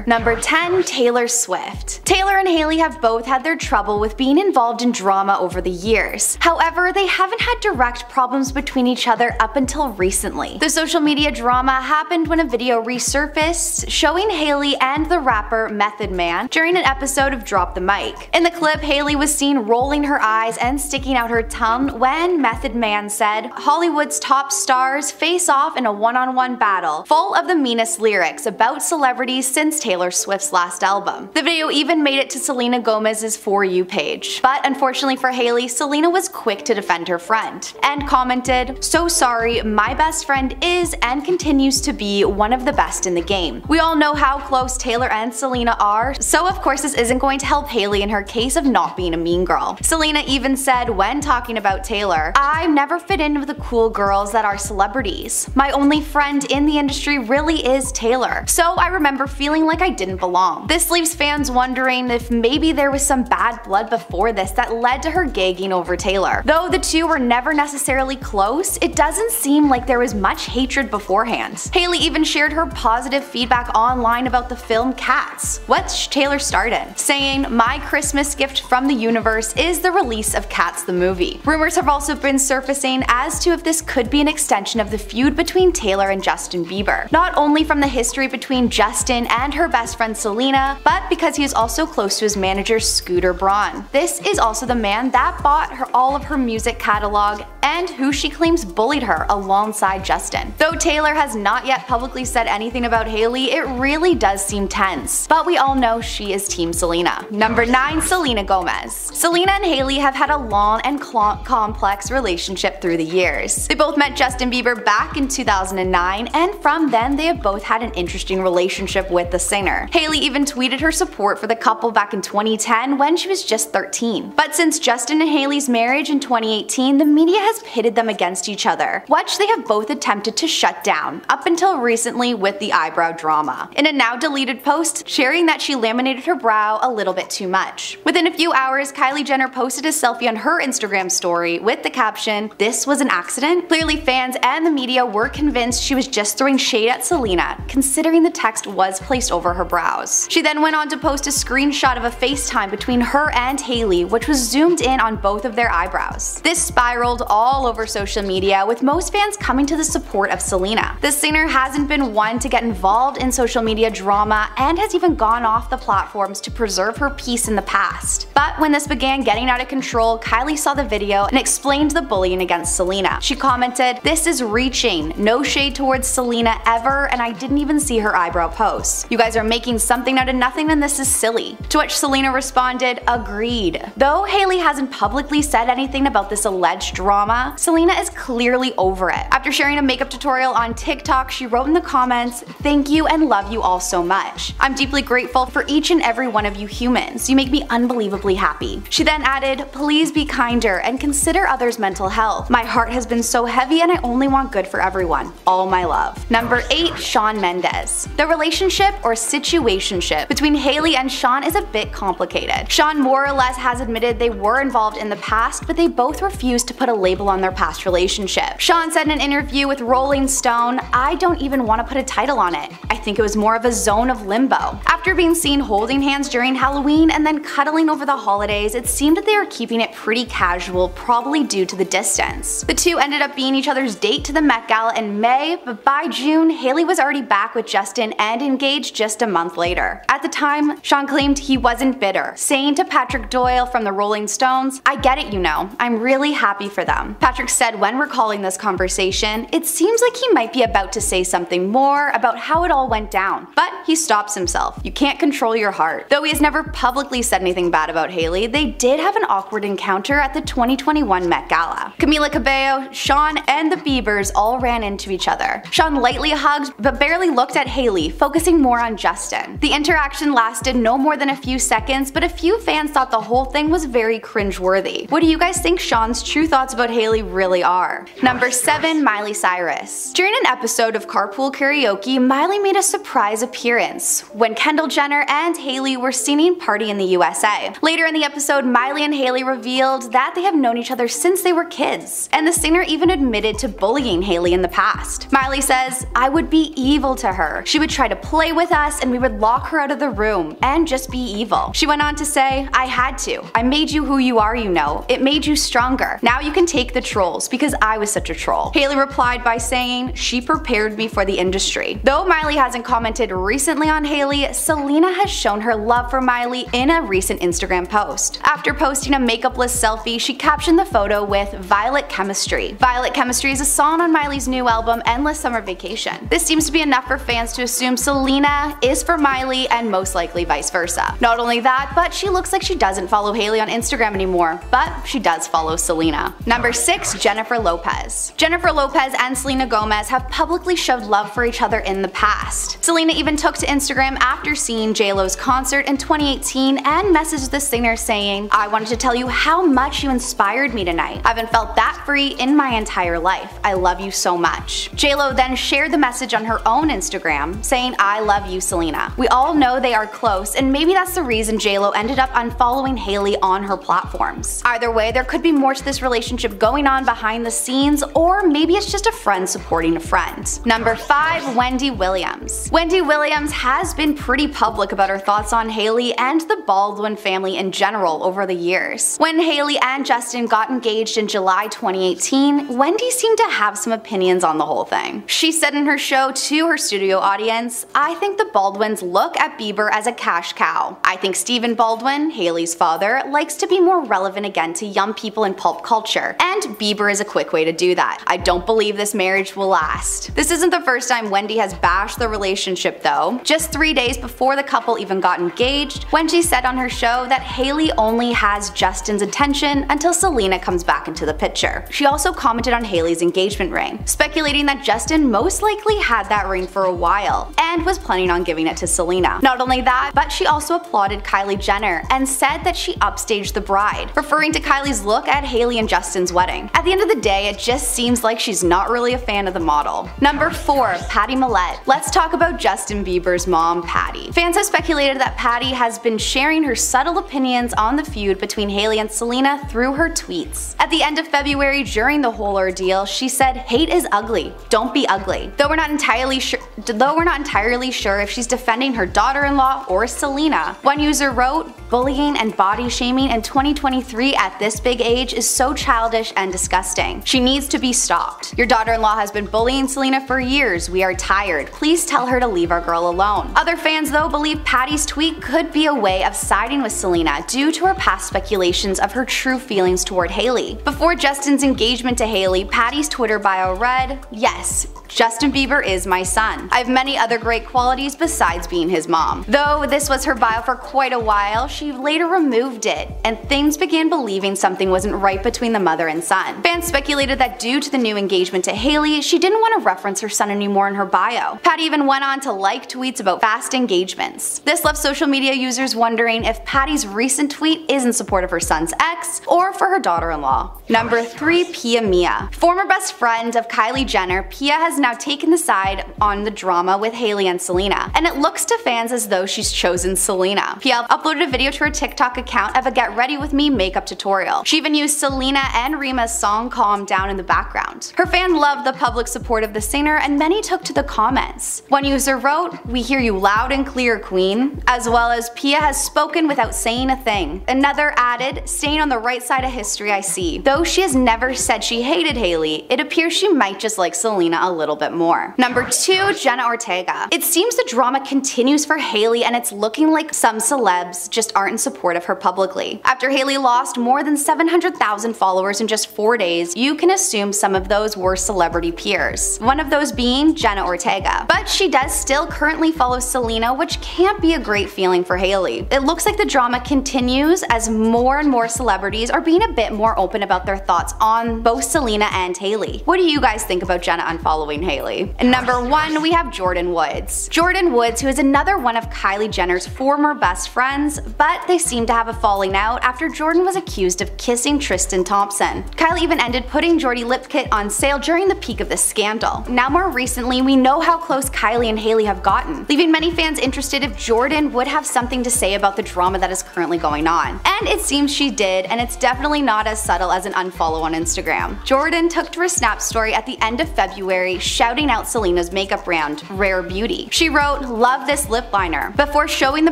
Number 10. Taylor Swift. Taylor and Hailey have both had their trouble with being involved in drama over the years. However, they haven't had direct problems between each other up until recently. The social media drama happened when a video resurfaced showing Hailey and the rapper Method Man during an episode of Drop the Mic. In the clip, Hailey was seen rolling her eyes and sticking out her tongue when Method Man said, "Hollywood's top stars face off in a one-on-one battle, full of the meanest lyrics about celebrities since Taylor Swift's last album." The video even made it to Selena Gomez's For You page. But unfortunately for Hailey, Selena was quick to defend her friend and commented, "So sorry, my best friend is and continues to be one of the best in the game. We all know how close Taylor and Selena are, so of course this isn't going to help Hailey in her case of not being a mean girl." Selena even said when talking about Taylor, "I never fit in with the cool girls that are celebrities. My only friend in the industry really is Taylor. So I remember feeling like I didn't belong." This leaves fans wondering if maybe there was some bad blood before this that led to her gagging over Taylor. Though the two were never necessarily close, it doesn't seem like there was much hatred beforehand. Hailey even shared her positive feedback online about the film Cats, which Taylor started, saying, "My Christmas gift from the universe is the release of Cats the movie." Rumors have also been surfacing as to if this could be an extension of the feud between Taylor and Justin Bieber, not only from the history between Justin and her best friend Selena, but because he is also close to his manager Scooter Braun. This is also the man that bought all of her music catalog and who she claims bullied her alongside Justin. Though Taylor has not yet publicly said anything about Hailey, it really does seem tense, but we all know she is Team Selena. Number 9. Selena Gomez. Selena and Hailey have had a long and complex relationship through the years. They both met Justin Bieber back in 2009, and from then they have both had an interesting relationship with the singer. Hailey even tweeted her support for the couple back in 2010 when she was just 13. But since Justin and Hailey's marriage in 2018, the media has pitted them against each other, which they have both attempted to shut down, up until recently with the eyebrow drama. In a now deleted post, sharing that she laminated her brow a little bit too much. Within a few hours, Kylie Jenner posted a selfie on her Instagram story with the caption, "This was an accident?" Clearly fans and the media were convinced she was just throwing shade at Selena, considering the text was placed over her brows. She then went on to post a screenshot of a FaceTime between her and Hailey, which was zoomed in on both of their eyebrows. This spiraled all over social media, with most fans coming to the support of Selena. The singer hasn't been one to get involved in social media drama and has even gone off the platforms to preserve her peace in the past. But when this began getting out of control, Kylie saw the video and explained the bullying against Selena. She commented, "This is reaching. No shade towards Selena ever, and I didn't even see her eyebrow post. You guys are making something out of nothing and this is silly." To which Selena responded, "Agreed." Though Hailey hasn't publicly said anything about this alleged drama, Selena is clearly over it. After sharing a makeup tutorial on TikTok, she wrote in the comments, "Thank you and love you all so much. I'm deeply grateful for each and every one of you humans. You make me unbelievably happy." She then added, "Please be kinder and consider others' mental health. My heart has been so heavy and I only want good for everyone. All my love." Number 8. Shawn Mendes. The relationship or situationship between Hailey and Shawn is a bit complicated. Shawn more or less has admitted they were involved in the past, but they both refused to put a label on their past relationship. Shawn said in an interview with Rolling Stone, "I don't even want to put a title on it. I think it was more of a zone of limbo." After being seen holding hands during Halloween and then cuddling over the holidays, it seemed that they were keeping it pretty casual, probably due to the distance. The two ended up being each other's date to the Met Gala in May, but by June, Hailey was already back with Justin and engaged just a month later. At the time, Shawn claimed he wasn't bitter, saying to Patrick Doyle from the Rolling Stones, "I get it, you know. I'm really happy for them." Patrick said when recalling this conversation, "It seems like he might be about to say something more about how it all went down, but he stops himself. You can't control your heart." Though he has never publicly said anything bad about Hailey, they did have an awkward encounter at the 2021 Met Gala. Camila Cabello, Shawn, and the Biebers all ran into each other. Shawn lightly hugged but barely looked at Hailey, focusing more on Justin. The interaction lasted no more than a few seconds, but a few fans thought the whole thing was very cringe-worthy. What do you guys think Shawn's true thoughts about Hailey really are. Number 7. Miley Cyrus. During an episode of Carpool Karaoke, Miley made a surprise appearance when Kendall Jenner and Hailey were singing Party in the USA. Later in the episode, Miley and Hailey revealed that they have known each other since they were kids, and the singer even admitted to bullying Hailey in the past. Miley says, "I would be evil to her. She would try to play with us and we would lock her out of the room and just be evil." She went on to say, "I had to. I made you who you are, you know. It made you stronger. Now you can take the trolls because I was such a troll." Hailey replied by saying, "She prepared me for the industry." Though Miley hasn't commented recently on Hailey, Selena has shown her love for Miley in a recent Instagram post. After posting a makeup-less selfie, she captioned the photo with "Violet Chemistry." Violet Chemistry is a song on Miley's new album Endless Summer Vacation. This seems to be enough for fans to assume Selena is for Miley and most likely vice versa. Not only that, but she looks like she doesn't follow Hailey on Instagram anymore, but she does follow Selena. Number 6. Jennifer Lopez. Jennifer Lopez and Selena Gomez have publicly showed love for each other in the past. Selena even took to Instagram after seeing JLo's concert in 2018 and messaged the singer saying, "I wanted to tell you how much you inspired me tonight. I haven't felt that free in my entire life. I love you so much." JLo then shared the message on her own Instagram saying, "I love you, Selena." We all know they are close, and maybe that's the reason JLo ended up unfollowing Hailey on her platforms. Either way, there could be more to this relationship going on behind the scenes, or maybe it's just a friend supporting a friend. Number 5. Wendy Williams. Wendy Williams has been pretty public about her thoughts on Hailey and the Baldwin family in general over the years. When Hailey and Justin got engaged in July 2018, Wendy seemed to have some opinions on the whole thing. She said in her show to her studio audience, "I think the Baldwins look at Bieber as a cash cow. I think Stephen Baldwin, Hailey's father, likes to be more relevant again to young people in pulp culture, and Bieber is a quick way to do that. I don't believe this marriage will last." This isn't the first time Wendy has bashed the relationship though. Just 3 days before the couple even got engaged, Wendy said on her show that Hailey only has Justin's attention until Selena comes back into the picture. She also commented on Hailey's engagement ring, speculating that Justin most likely had that ring for a while and was planning on giving it to Selena. Not only that, but she also applauded Kylie Jenner and said that she upstaged the bride, referring to Kylie's look at Hailey and Justin's wedding. At the end of the day, it just seems like she's not really a fan of the model. Number 4. Patty Millette. Let's talk about Justin Bieber's mom, Patty. Fans have speculated that Patty has been sharing her subtle opinions on the feud between Hailey and Selena through her tweets. At the end of February, during the whole ordeal, she said, "Hate is ugly. Don't be ugly." Though we're not entirely sure if she's defending her daughter-in-law or Selena. One user wrote, "Bullying and body shaming in 2023 at this big age is so childish and disgusting. She needs to be stopped. Your daughter-in-law has been bullying Selena for years. We are tired. Please tell her to leave our girl alone." Other fans though believe Patty's tweet could be a way of siding with Selena due to her past speculations of her true feelings toward Hailey. Before Justin's engagement to Hailey, Patty's Twitter bio read, "Yes, Justin Bieber is my son. I have many other great qualities besides being his mom." Though this was her bio for quite a while, she later removed it, and things began believing something wasn't right between the mother and son. Fans speculated that due to the new engagement to Hailey, she didn't want to reference her son anymore in her bio. Patty even went on to like tweets about fast engagements. This left social media users wondering if Patty's recent tweet is in support of her son's ex or for her daughter-in-law. Number 3. Pia Mia. Former best friend of Kylie Jenner, Pia has now taken the side on the drama with Hailey and Selena, and it looks to fans as though she's chosen Selena. Pia uploaded a video to her TikTok account of a Get Ready With Me makeup tutorial. She even used Selena and Rima's song Calm Down in the background. Her fan loved the public support of the singer, and many took to the comments. One user wrote, "We hear you loud and clear, queen," as well as "Pia has spoken without saying a thing." Another added, "Staying on the right side of history, I see." Though she has never said she hated Hailey, it appears she might just like Selena a little bit more. Number 2. Jenna Ortega. It seems the drama continues for Hailey, and it's looking like some celebs just aren't in support of her publicly. After Hailey lost more than 700,000 followers in just 4 days, you can assume some of those were celebrity peers. One of those being Jenna Ortega. But she does still currently follow Selena, which can't be a great feeling for Hailey. It looks like the drama continues as more and more celebrities are being a bit more open about their thoughts on both Selena and Hailey. What do you guys think about Jenna unfollowing following Hailey. And number 1, we have Jordyn Woods. Jordyn Woods, who is another one of Kylie Jenner's former best friends, but they seem to have a falling out after Jordyn was accused of kissing Tristan Thompson. Kylie even ended putting Jordy lip kit on sale during the peak of the scandal. Now more recently, we know how close Kylie and Hailey have gotten, leaving many fans interested if Jordyn would have something to say about the drama that is currently going on. And it seems she did, and it's definitely not as subtle as an unfollow on Instagram. Jordyn took to her Snap story at the end of February shouting out Selena's makeup brand, Rare Beauty. She wrote, "Love this lip liner," before showing the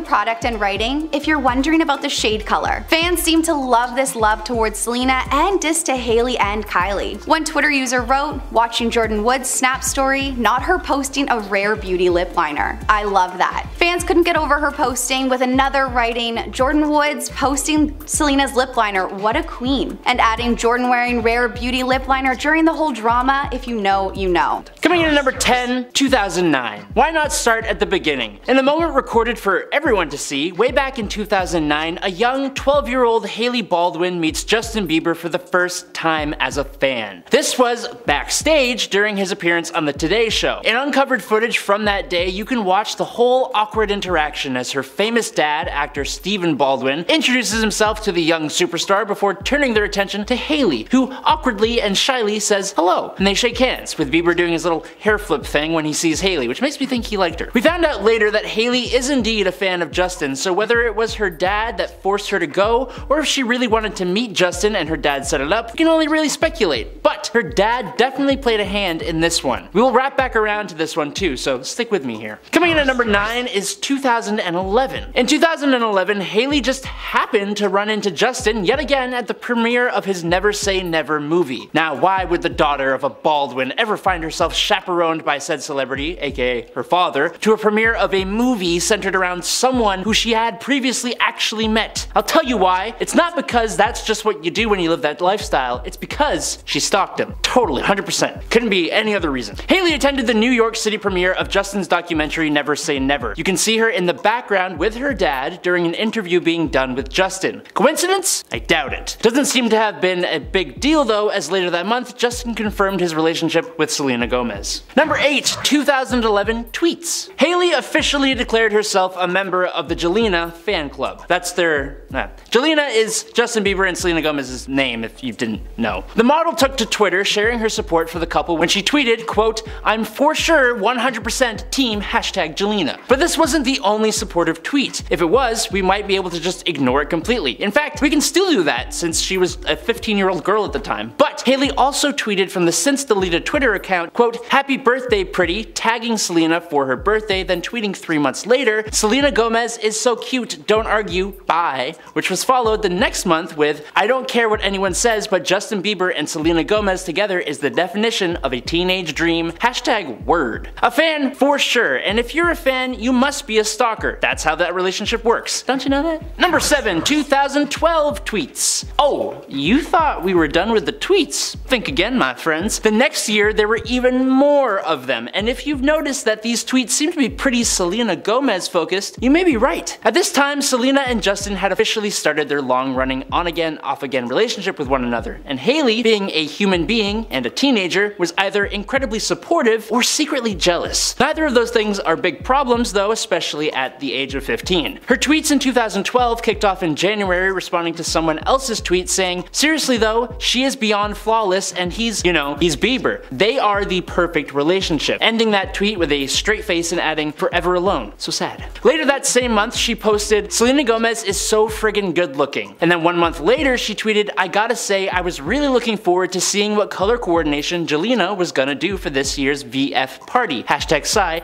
product and writing, "If you're wondering about the shade color." Fans seem to love this love towards Selena and diss to Hailey and Kylie. One Twitter user wrote, "Watching Jordyn Woods' Snap story, not her posting a Rare Beauty lip liner. I love that." Fans couldn't get over her posting, with another writing, "Jordyn Woods posting Selena's lip liner, what a queen," and adding Jordyn wearing Rare Beauty lip liner during the whole drama. If you know, you know. Coming in at number 10, 2009. Why not start at the beginning? In the moment recorded for everyone to see, way back in 2009, a young 12-year-old Hailey Baldwin meets Justin Bieber for the first time as a fan. This was backstage during his appearance on the Today Show. In uncovered footage from that day, you can watch the whole awkward interaction as her famous dad, actor Stephen Baldwin, introduces himself to the young superstar before turning their attention to Hailey, who awkwardly and shyly says hello, and they shake hands, with Bieber doing his little hair flip thing when he sees Hailey, which makes me think he liked her. We found out later that Hailey is indeed a fan of Justin, so whether it was her dad that forced her to go, or if she really wanted to meet Justin and her dad set it up, we can only really speculate. But her dad definitely played a hand in this one. We will wrap back around to this one too, so stick with me here. Coming in at number 9 is 2011. In 2011, Hailey just happened to run into Justin yet again at the premiere of his Never Say Never movie. Now, why would the daughter of a Baldwin ever find herself chaperoned by said celebrity, aka her father, to a premiere of a movie centered around someone who she had previously actually met? I'll tell you why. It's not because that's just what you do when you live that lifestyle, it's because she stalked him. Totally, 100%. Couldn't be any other reason. Hailey attended the New York City premiere of Justin's documentary Never Say Never. You can see her in the background with her dad during an interview being done with Justin. Coincidence? I doubt it. Doesn't seem to have been a big deal though, as later that month, Justin confirmed his relationship with Selena Gomez. Number 8, 2011 tweets. Hailey officially declared herself a member of the Jelena fan club. That's their... Jelena is Justin Bieber and Selena Gomez's name, if you didn't know. The model took to Twitter sharing her support for the couple when she tweeted, quote, "I'm for sure 100% team #Jelena." But this wasn't the only supportive tweet. If it was, we might be able to just ignore it completely. In fact, we can still do that since she was a 15-year-old girl at the time. But Hailey also tweeted from the since deleted Twitter account, quote, "Happy birthday pretty," tagging Selena for her birthday, then tweeting 3 months later, "Selena Gomez is so cute, don't argue, bye," which was followed the next month with, "I don't care what anyone says, but Justin Bieber and Selena Gomez together is the definition of a teenage dream, #word." A fan for sure, and if you're a fan, you must be a stalker. That's how that relationship works. Don't you know that? Number 7, 2012 tweets. Oh, you thought we were done with the tweets? Think again, my friends. The next year, there were even more of them, and if you've noticed that these tweets seem to be pretty Selena Gomez focused, you may be right. At this time, Selena and Justin had officially started their long-running on-again, off-again relationship with one another, and Hailey, being a human being and a teenager, was either incredibly supportive or secretly jealous. Neither of those things are big problems though, especially at the age of 15. Her tweets in 2012 kicked off in January responding to someone else's tweet saying, "Seriously though, she is beyond flawless and he's Bieber. They are the perfect relationship," ending that tweet with a straight face and adding, "Forever alone. So sad." Later that same month, she posted, "Selena Gomez is so friggin' good looking." And then 1 month later, she tweeted, "I gotta say, I was really looking forward to seeing what color coordination Jelena was gonna do for this year's VF party. #Sigh,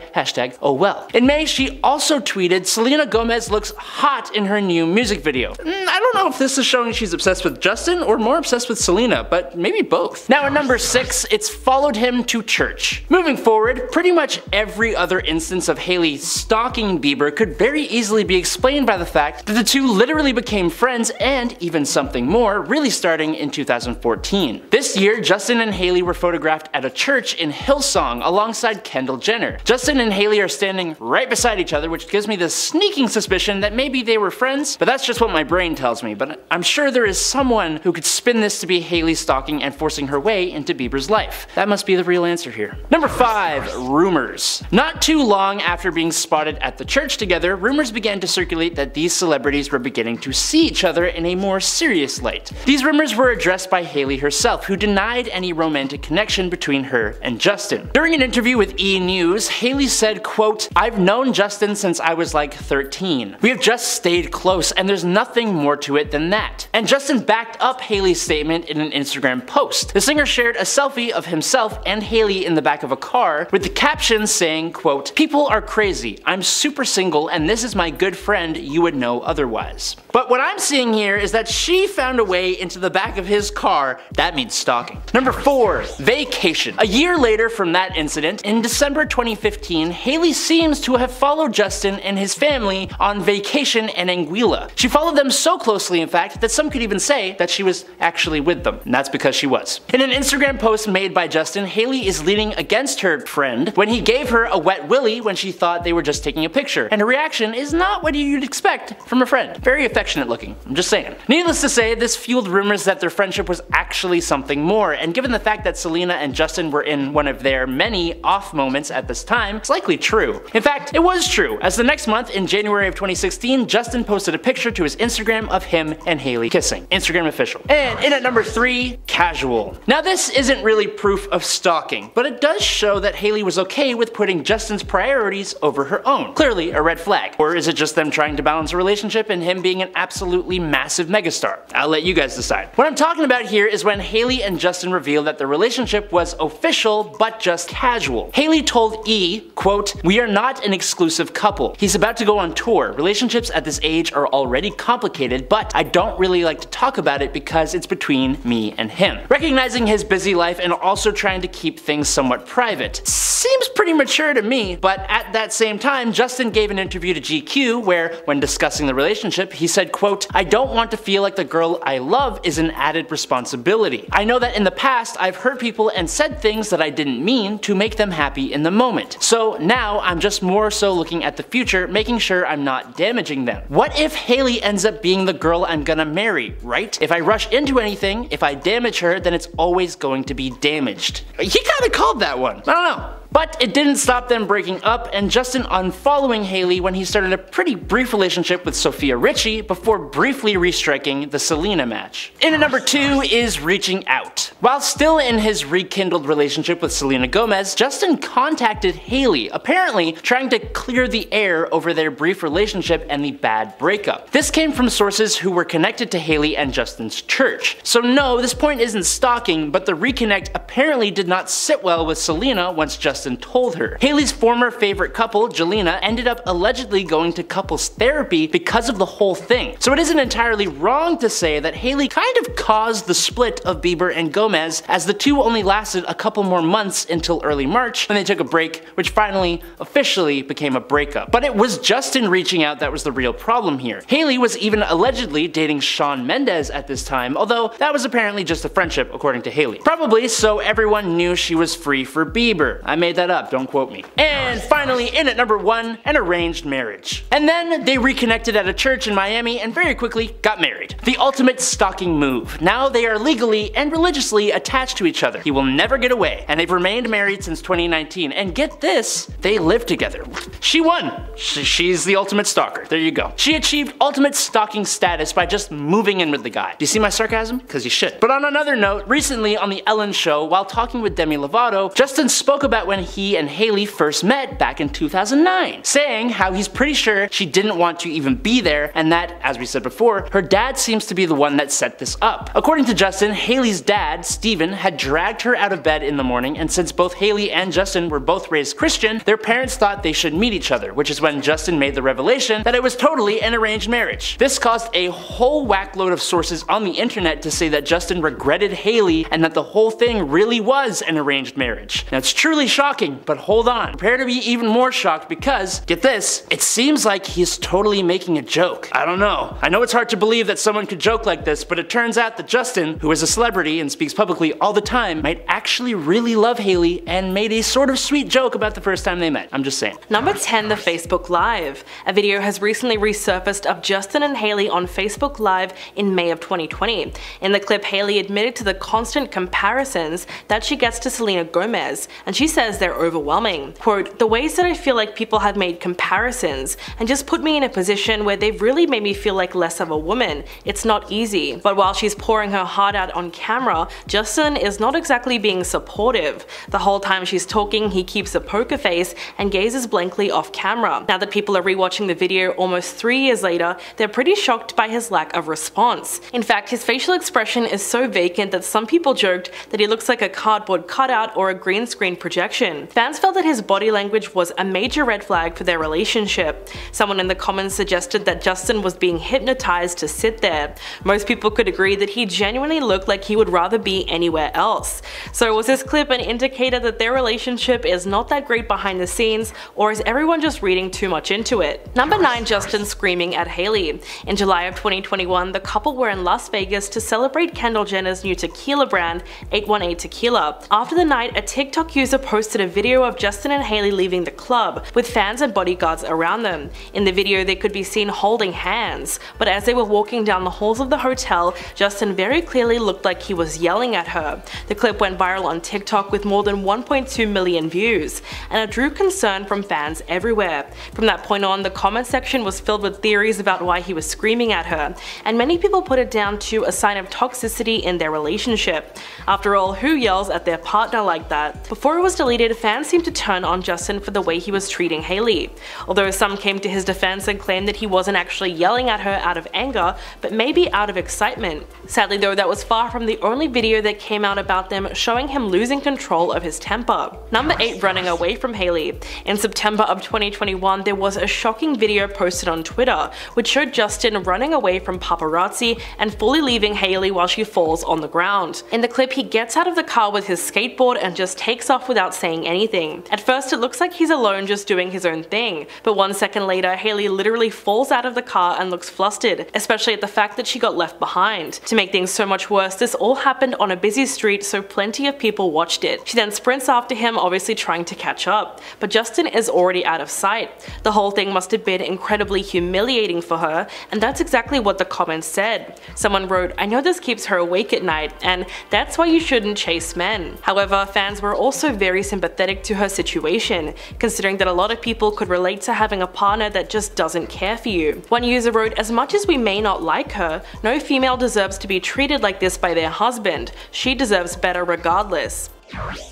#oh well." In May, she also tweeted, "Selena Gomez looks hot in her new music video." I don't know if this is showing she's obsessed with Justin or more obsessed with Selena, but maybe both. Now at number 6, it's followed him to church. Moving forward, pretty much every other instance of Hailey stalking Bieber could very easily be explained by the fact that the two literally became friends and even something more, really starting in 2014. This year, Justin and Hailey were photographed at a church in Hillsong alongside Kendall Jenner. Justin and Hailey are standing right beside each other, which gives me the sneaking suspicion that maybe they were friends, but that's just what my brain tells me. But I'm sure there is someone who could spin this to be Hailey stalking and forcing her way into Bieber's life. That must be the real answer here. Number 5. Rumors. Not too long after being spotted at the church together, rumors began to circulate that these celebrities were beginning to see each other in a more serious light. These rumors were addressed by Hailey herself, who denied any romantic connection between her and Justin. During an interview with E! News, Hailey said, quote, "I've known Justin since I was like 13. We have just stayed close and there's nothing more to it than that." And Justin backed up Hailey's statement in an Instagram post. The singer shared a selfie of himself and Hailey in the back of a car with the caption saying, quote, "People are crazy. I'm super single and this is my good friend, you would know otherwise." But what I'm seeing here is that she found a way into the back of his car. That means stalking. Number 4. Vacation. A year later from that incident, in December 2015, Hailey seems to have followed Justin and his family on vacation in Anguilla. She followed them so closely, in fact, that some could even say that she was actually with them. And that's because she was. In an Instagram post made by Justin, Hailey is leaning against her friend when he gave her a wet willy when she thought they were just taking a picture. And her reaction is not what you'd expect from a friend. Very affectionate looking, I'm just saying. Needless to say, this fueled rumors that their friendship was actually something more, and given the fact that Selena and Justin were in one of their many off moments at this time, it's likely true. In fact, it was true, as the next month, in January of 2016, Justin posted a picture to his Instagram of him and Hailey kissing. Instagram official. And in at number 3, casual. Now this isn't really proof of stalking, but it does show that Hailey was okay with putting Justin's priorities over her own. Clearly a red flag. Or is it just them trying to balance a relationship and him being an absolutely massive megastar? I'll let you guys decide. What I'm talking about here is when Hailey and Justin revealed that the relationship was official but just casual. Hailey told E! quote, "We are not an exclusive couple. He's about to go on tour. Relationships at this age are already complicated, but I don't really like to talk about it because it's between me and him." Recognizing his busy life and also trying to keep things somewhat private. Seems pretty mature to me, but at that same time, Justin gave an interview to GQ where, when discussing the relationship, he said, quote, "I don't want to feel like the girl I love is an added responsibility. I know that in the past I've hurt people and said things that I didn't mean to make them happy in the moment. So now I'm just more so looking at the future, making sure I'm not damaging them. What if Hailey ends up being the girl I'm gonna marry, right? If I rush into anything, if I damage her, then it's always going to be damaged." He kinda called that one. I don't know. But it didn't stop them breaking up and Justin unfollowing Hailey when he started a pretty brief relationship with Sofia Richie before briefly restriking the Selena match. In at number 2 is reaching out. While still in his rekindled relationship with Selena Gomez, Justin contacted Hailey, apparently trying to clear the air over their brief relationship and the bad breakup. This came from sources who were connected to Hailey and Justin's church. So no, this point isn't stalking, but the reconnect apparently did not sit well with Selena once Justin told her. Hailey's former favorite couple, Jelena, ended up allegedly going to couples therapy because of the whole thing. So it isn't entirely wrong to say that Hailey kind of caused the split of Bieber and Gomez, as the two only lasted a couple more months until early March when they took a break, which finally officially became a breakup. But it was Justin reaching out that was the real problem here. Hailey was even allegedly dating Shawn Mendes at this time, although that was apparently just a friendship according to Hailey. Probably so everyone knew she was free for Bieber. I made that up, don't quote me. And finally, in at number 1, an arranged marriage. And then they reconnected at a church in Miami and very quickly got married. The ultimate stalking move. Now they are legally and religiously attached to each other. He will never get away, and they've remained married since 2019. And get this, they live together. She won. She's the ultimate stalker. There you go. She achieved ultimate stalking status by just moving in with the guy. Do you see my sarcasm? Because you should. But on another note, recently on the Ellen show, while talking with Demi Lovato, Justin spoke about when he and Hailey first met back in 2009, saying how he's pretty sure she didn't want to even be there and that, as we said before, her dad seems to be the one that set this up. According to Justin, Hailey's dad, Steven, had dragged her out of bed in the morning, and since both Hailey and Justin were both raised Christian, their parents thought they should meet each other, which is when Justin made the revelation that it was totally an arranged marriage. This caused a whole whackload of sources on the internet to say that Justin regretted Hailey and that the whole thing really was an arranged marriage. Now it's truly shocking shocking, but hold on. Prepare to be even more shocked because, get this, it seems like he's totally making a joke. I don't know. I know it's hard to believe that someone could joke like this, but it turns out that Justin, who is a celebrity and speaks publicly all the time, might actually really love Hailey and made a sort of sweet joke about the first time they met. I'm just saying. Number 10, the Facebook Live. A video has recently resurfaced of Justin and Hailey on Facebook Live in May of 2020. In the clip, Hailey admitted to the constant comparisons that she gets to Selena Gomez, and she says they're overwhelming. Quote, "The ways that I feel like people have made comparisons and just put me in a position where they've really made me feel like less of a woman. It's not easy." But while she's pouring her heart out on camera, Justin is not exactly being supportive. The whole time she's talking, he keeps a poker face and gazes blankly off camera. Now that people are rewatching the video almost 3 years later, they're pretty shocked by his lack of response. In fact, his facial expression is so vacant that some people joked that he looks like a cardboard cutout or a green screen projection. Fans felt that his body language was a major red flag for their relationship. Someone in the comments suggested that Justin was being hypnotized to sit there. Most people could agree that he genuinely looked like he would rather be anywhere else. So was this clip an indicator that their relationship is not that great behind the scenes, or is everyone just reading too much into it? Number 9, Justin screaming at Hailey. In July of 2021, the couple were in Las Vegas to celebrate Kendall Jenner's new tequila brand, 818 Tequila. After the night, a TikTok user posted a video of Justin and Hailey leaving the club, with fans and bodyguards around them. In the video, they could be seen holding hands, but as they were walking down the halls of the hotel, Justin very clearly looked like he was yelling at her. The clip went viral on TikTok with more than 1.2 million views, and it drew concern from fans everywhere. From that point on, the comment section was filled with theories about why he was screaming at her, and many people put it down to a sign of toxicity in their relationship. After all, who yells at their partner like that? Before it was deleted, fans seemed to turn on Justin for the way he was treating Hailey. Although some came to his defense and claimed that he wasn't actually yelling at her out of anger, but maybe out of excitement. Sadly though, that was far from the only video that came out about them showing him losing control of his temper. Number 8, running away from Hailey. In September of 2021, there was a shocking video posted on Twitter, which showed Justin running away from paparazzi and fully leaving Hailey while she falls on the ground. In the clip, he gets out of the car with his skateboard and just takes off without saying anything. At first, it looks like he's alone just doing his own thing, but 1 second later, Hailey literally falls out of the car and looks flustered, especially at the fact that she got left behind. To make things so much worse, this all happened on a busy street, so plenty of people watched it. She then sprints after him, obviously trying to catch up, but Justin is already out of sight. The whole thing must have been incredibly humiliating for her, and that's exactly what the comments said. Someone wrote, "I know this keeps her awake at night, and that's why you shouldn't chase men." However, fans were also very sympathetic to her situation, considering that a lot of people could relate to having a partner that just doesn't care for you. One user wrote, "As much as we may not like her, no female deserves to be treated like this by their husband. She deserves better regardless."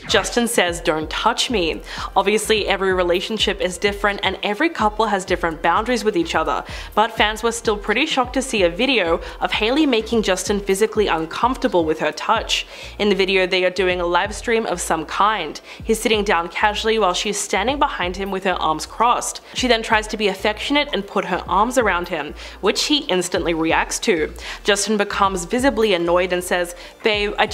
Justin says, "Don't touch me." Obviously, every relationship is different and every couple has different boundaries with each other, but fans were still pretty shocked to see a video of Hailey making Justin physically uncomfortable with her touch. In the video, they are doing a live stream of some kind. He's sitting down casually while she's standing behind him with her arms crossed. She then tries to be affectionate and put her arms around him, which he instantly reacts to. Justin becomes visibly annoyed and says, "Babe, I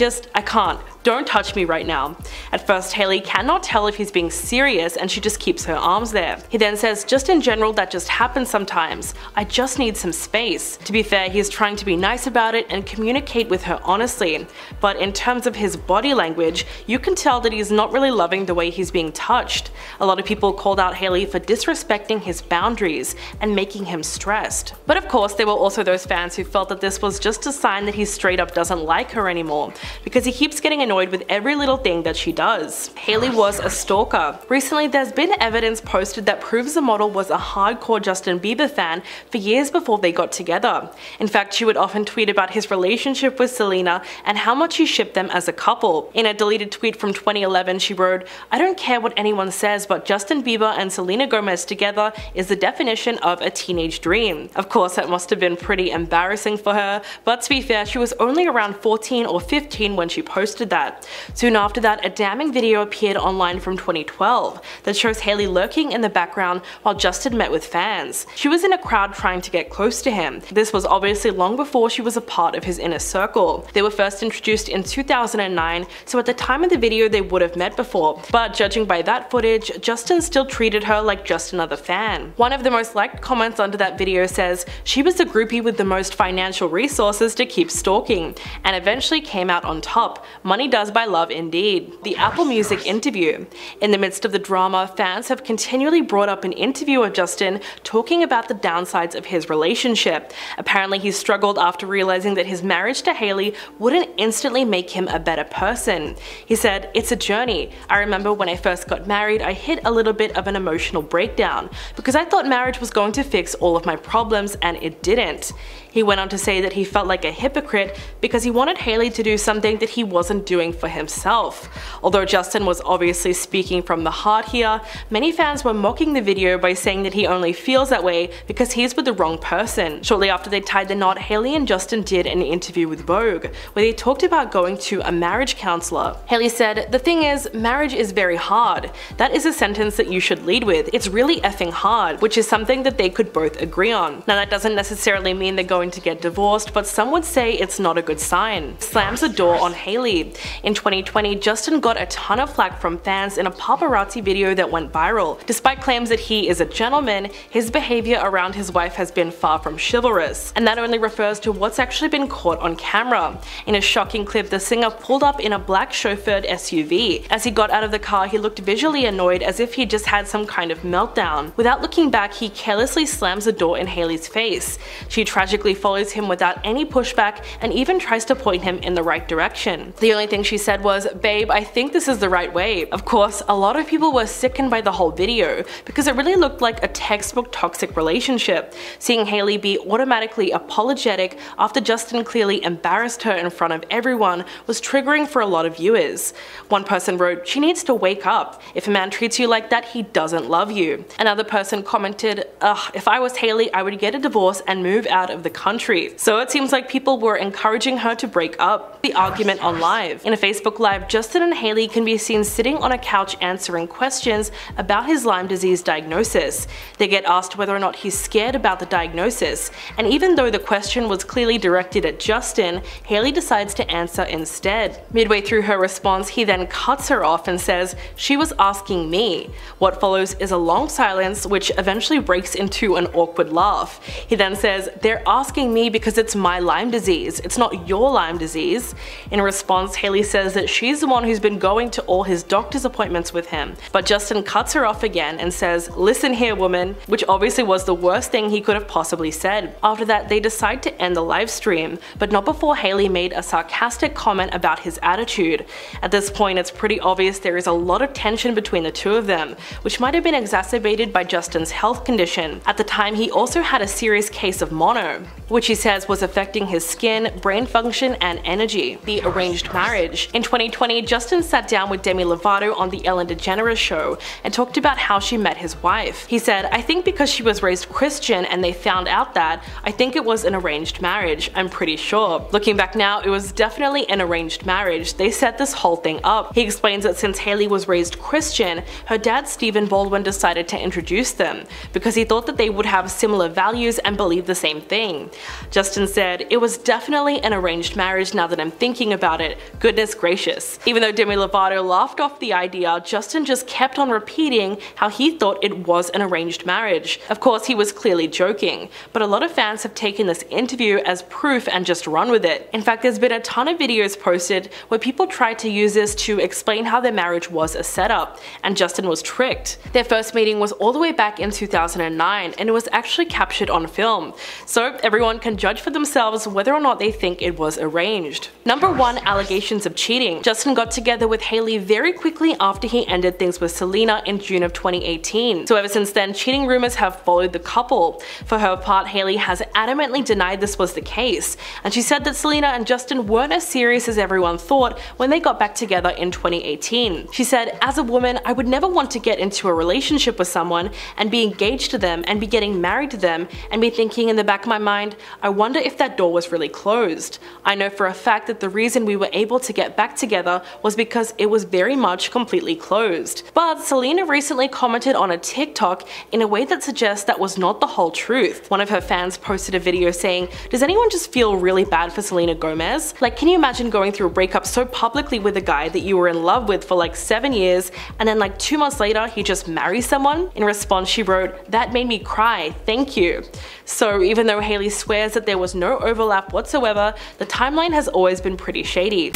can't. Don't touch me right now." At first, Hailey cannot tell if he's being serious and she just keeps her arms there. He then says, "Just in general, that just happens sometimes. I just need some space." To be fair, he's trying to be nice about it and communicate with her honestly. But in terms of his body language, you can tell that he's not really loving the way he's being touched. A lot of people called out Hailey for disrespecting his boundaries and making him stressed. But of course, there were also those fans who felt that this was just a sign that he straight up doesn't like her anymore, because he keeps getting annoyed with every little thing that she does. Hailey was a stalker. Recently, there's been evidence posted that proves the model was a hardcore Justin Bieber fan for years before they got together. In fact, she would often tweet about his relationship with Selena and how much he shipped them as a couple. In a deleted tweet from 2011, she wrote, "I don't care what anyone says, but Justin Bieber and Selena Gomez together is the definition of a teenage dream." Of course, that must have been pretty embarrassing for her, but to be fair, she was only around 14 or 15 when she posted that. that. Soon after that, a damning video appeared online from 2012 that shows Hailey lurking in the background while Justin met with fans. She was in a crowd trying to get close to him. This was obviously long before she was a part of his inner circle. They were first introduced in 2009, so at the time of the video they would have met before, but judging by that footage, Justin still treated her like just another fan. One of the most liked comments under that video says, "She was the groupie with the most financial resources to keep stalking, and eventually came out on top. Money does buy love indeed." The Apple Music interview. In the midst of the drama, fans have continually brought up an interview of Justin talking about the downsides of his relationship. Apparently he struggled after realizing that his marriage to Hailey wouldn't instantly make him a better person. He said, "It's a journey. I remember when I first got married, I hit a little bit of an emotional breakdown because I thought marriage was going to fix all of my problems, and it didn't." He went on to say that he felt like a hypocrite because he wanted Hailey to do something that he wasn't doing for himself. Although Justin was obviously speaking from the heart here, many fans were mocking the video by saying that he only feels that way because he's with the wrong person. Shortly after they tied the knot, Hailey and Justin did an interview with Vogue, where they talked about going to a marriage counselor. Hailey said, "The thing is, marriage is very hard. That is a sentence that you should lead with. It's really effing hard," which is something that they could both agree on. Now that doesn't necessarily mean they're going to get divorced, but some would say it's not a good sign. Slams the door on Hailey. In 2020, Justin got a ton of flack from fans in a paparazzi video that went viral. Despite claims that he is a gentleman, his behavior around his wife has been far from chivalrous, and that only refers to what's actually been caught on camera. In a shocking clip, the singer pulled up in a black chauffeured SUV. As he got out of the car, he looked visually annoyed, as if he just had some kind of meltdown. Without looking back, he carelessly slams the door in Hailey's face. She tragically follows him without any pushback and even tries to point him in the right direction. The only thing she said was, "Babe, I think this is the right way." Of course, a lot of people were sickened by the whole video because it really looked like a textbook toxic relationship. Seeing Hailey be automatically apologetic after Justin clearly embarrassed her in front of everyone was triggering for a lot of viewers. One person wrote, "She needs to wake up. If a man treats you like that, he doesn't love you." Another person commented, "Ugh, if I was Hailey, I would get a divorce and move out of the country." So it seems like people were encouraging her to break up. The argument on Live. In a Facebook Live, Justin and Hailey can be seen sitting on a couch answering questions about his Lyme disease diagnosis. They get asked whether or not he's scared about the diagnosis, and even though the question was clearly directed at Justin, Hailey decides to answer instead. Midway through her response, he then cuts her off and says, "She was asking me." What follows is a long silence, which eventually breaks into an awkward laugh. He then says, "They're asking me because it's my Lyme disease, it's not your Lyme disease." In response, Hailey says that she's the one who's been going to all his doctor's appointments with him, but Justin cuts her off again and says, "Listen here, woman," which obviously was the worst thing he could have possibly said. After that, they decide to end the live stream, but not before Hailey made a sarcastic comment about his attitude. At this point, it's pretty obvious there is a lot of tension between the two of them, which might have been exacerbated by Justin's health condition. At the time, he also had a serious case of mono, which he says was affecting his skin, brain function, and energy. The arranged marriage. In 2020, Justin sat down with Demi Lovato on the Ellen DeGeneres show and talked about how she met his wife. He said, "I think because she was raised Christian and they found out that, I think it was an arranged marriage, I'm pretty sure." Looking back now, it was definitely an arranged marriage. They set this whole thing up. He explains that since Hailey was raised Christian, her dad Stephen Baldwin decided to introduce them because he thought that they would have similar values and believe the same thing. Justin said, "It was definitely an arranged marriage now that I'm thinking about it. Goodness gracious." Even though Demi Lovato laughed off the idea, Justin just kept on repeating how he thought it was an arranged marriage. Of course, he was clearly joking, but a lot of fans have taken this interview as proof and just run with it. In fact, there's been a ton of videos posted where people tried to use this to explain how their marriage was a setup, and Justin was tricked. Their first meeting was all the way back in 2009, and it was actually captured on film, so everyone can judge for themselves whether or not they think it was arranged. Number 1. Allegations of cheating. Justin got together with Hailey very quickly after he ended things with Selena in June of 2018, so ever since then, cheating rumors have followed the couple. For her part, Hailey has adamantly denied this was the case, and she said that Selena and Justin weren't as serious as everyone thought when they got back together in 2018. She said, "As a woman, I would never want to get into a relationship with someone and be engaged to them and be getting married to them and be thinking in the back of my mind, I wonder if that door was really closed. I know for a fact that the reason we were able to get back together was because it was very much completely closed. But Selena recently commented on a TikTok in a way that suggests that was not the whole truth. One of her fans posted a video saying, "Does anyone just feel really bad for Selena Gomez? Like, can you imagine going through a breakup so publicly with a guy that you were in love with for like 7 years and then like 2 months later he just marries someone?" In response she wrote, "That made me cry, thank you." So even though Hailey swears that there was no overlap whatsoever, the timeline has always been pretty shady.